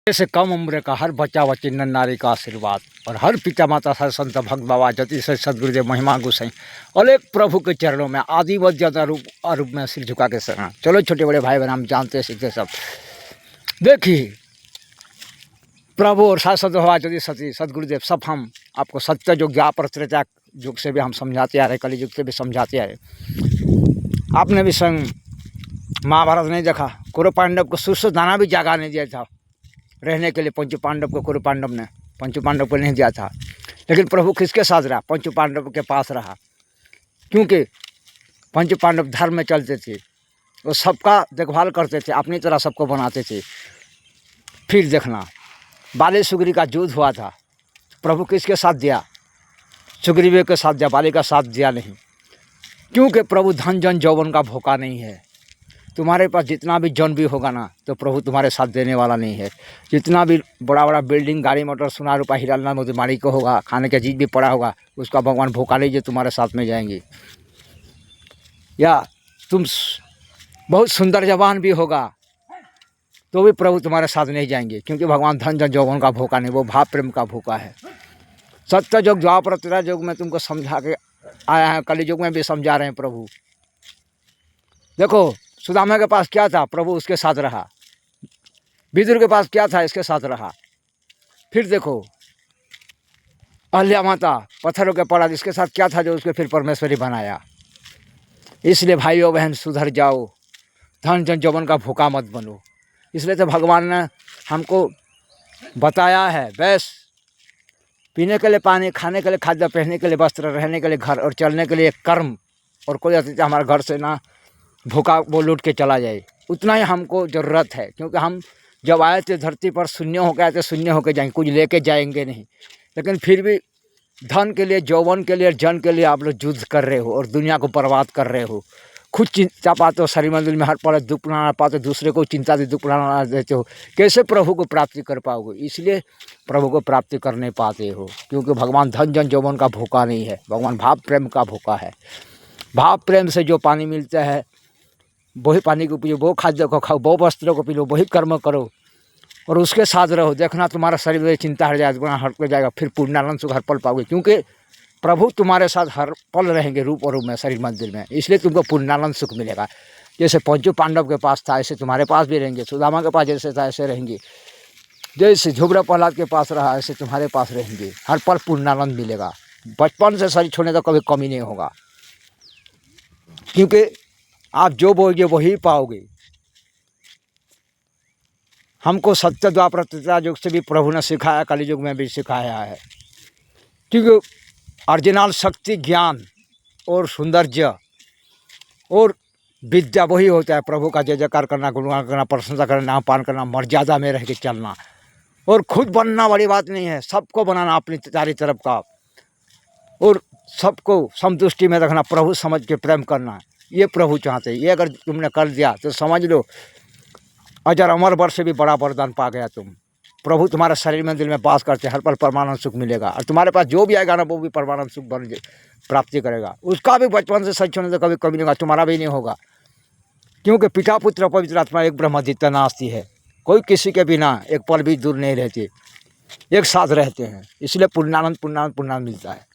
से कम उम्र का हर बच्चा बच्ची नर नारी का आशीर्वाद और हर पिता माता हर संत भक्त बाबा जति से सदगुरुदेव महिमा गुसाई और एक प्रभु के चरणों में आदि व ज्यादा रूप में सिर झुका के शरण। चलो छोटे बड़े भाई बहन हम जानते सीखते सब। देखिए प्रभु और शाश्वत बाबा जति सती सदगुरुदेव सब हम आपको सत्य युग द्वापर त्रेता युग से भी हम समझाते आ रहे, कलि युग से भी समझाते आ रहे। आपने भी संग महाभारत नहीं देखा, कौरव पांडव को सुस्त दाना भी जागा नहीं दिया था रहने के लिए। पंचु पांडव को कौरव पांडव ने पंचु पांडव को नहीं दिया था, लेकिन प्रभु किसके साथ रहा? पंचु पांडव के पास रहा, क्योंकि पंचु पांडव धर्म में चलते थे, वो सबका देखभाल करते थे, अपनी तरह सबको बनाते थे। फिर देखना बाली सुग्री का युद्ध हुआ था, प्रभु किसके साथ दिया? सुग्रीव के साथ दिया, बाली का साथ दिया नहीं, क्योंकि प्रभु धन जन यौवन का भूखा नहीं है। तुम्हारे पास जितना भी जन भी होगा ना, तो प्रभु तुम्हारे साथ देने वाला नहीं है। जितना भी बड़ा बड़ा बिल्डिंग गाड़ी मोटर सोना रुपया हीरा मोती को होगा, खाने का चीज़ भी पड़ा होगा, उसका भगवान भूखा नहीं जो तुम्हारे साथ में जाएंगे। या तुम बहुत सुंदर जवान भी होगा तो भी प्रभु तुम्हारे साथ नहीं जाएंगे, क्योंकि भगवान धन जन यौवन का भूखा नहीं, वो भाव प्रेम का भूखा है। सत्य युग द्वापर त्रेता युग में तुमको समझा के आया है, कलि युग में भी समझा रहे हैं प्रभु। देखो सुदामा के पास क्या था? प्रभु उसके साथ रहा। विदुर के पास क्या था? इसके साथ रहा। फिर देखो अहल्या माता पत्थरों के पड़ा, इसके साथ क्या था जो उसके फिर परमेश्वरी बनाया। इसलिए भाइयों बहन सुधर जाओ, धन जन यौवन का भूखा मत बनो। इसलिए तो भगवान ने हमको बताया है, बस पीने के लिए पानी, खाने के लिए खाद्य, पहनने के लिए वस्त्र, रहने के लिए घर और चलने के लिए कर्म। और कोई अतिथि हमारे घर से ना भूखा वो लूट के चला जाए, उतना ही हमको ज़रूरत है। क्योंकि हम जब आए थे धरती पर शून्य होकर आए थे, शून्य होकर जाएंगे, कुछ लेके जाएंगे नहीं। लेकिन फिर भी धन के लिए, यौवन के लिए, जन के लिए आप लोग युद्ध कर रहे हो और दुनिया को बर्बाद कर रहे हो। खुद चिंता पाते हो, शरीर मंदिर में हर पल दुख ना पाते, दूसरे को चिंता से दुख ना देते हो, कैसे प्रभु को प्राप्ति कर पाओगे? इसलिए प्रभु को प्राप्ति कर नहीं पाते हो, क्योंकि भगवान धन जन यौवन का भूखा नहीं है, भगवान भाव प्रेम का भूखा है। भाव प्रेम से जो पानी मिलता है वही पानी को पियो, वो खाद्य को खाओ, वो वस्त्रों को पी लो, वही कर्म करो और उसके साथ रहो। देखना तुम्हारा शरीर में चिंता हट जाएगा, हट कर जाएगा, फिर पूर्णानंद सुख हर पल पाओगे, क्योंकि प्रभु तुम्हारे साथ हर पल रहेंगे रूप और रूप में, शरीर मंदिर में। इसलिए तुमको पूर्णानंद सुख मिलेगा। जैसे पंचु पांडव के पास था ऐसे तुम्हारे पास भी रहेंगे, सुदामा के पास जैसे था ऐसे रहेंगे, जैसे ध्रुव प्रहलाद के पास रहा ऐसे तुम्हारे पास रहेंगे। हर पल पूर्णानंद मिलेगा। बचपन से शरीर छोड़ने तक कभी कमी नहीं होगा, क्योंकि आप जो बोलोगे वही पाओगे। हमको सत्य द्वापर त्रेता युग से भी प्रभु ने सिखाया, कलि युग में भी सिखाया है, क्योंकि ओरिजिनल शक्ति, ज्ञान और सौंदर्य और विद्या वही होता है। प्रभु का जय जयकार करना, गुणगान करना, प्रशंसा करना, नाम पान करना, मर्यादा में रह के चलना और खुद बनना बड़ी बात नहीं है, सबको बनाना अपनी चारी तरफ का और सबको संतुष्टि में रखना, प्रभु समझ के प्रेम करना, ये प्रभु चाहते हैं। ये अगर तुमने कर दिया तो समझ लो अजर अमर वर्ष से भी बड़ा वरदान पा गया तुम। प्रभु तुम्हारे शरीर में, दिल में वास करते, हर पल परमानंद सुख मिलेगा और तुम्हारे पास जो भी आएगा ना वो भी परमानंद सुख बन प्राप्ति करेगा। उसका भी बचपन से सच होने से कभी कभी नहीं होगा, तुम्हारा भी नहीं होगा, क्योंकि पिता पुत्र पवित्र आत्मा एक ब्रह्म अद्वितीय नास्ति है। कोई किसी के बिना एक पल भी दूर नहीं रहते, एक साथ रहते हैं। इसलिए पूर्णानंद पूर्णानंद पूर्णानंद मिलता है।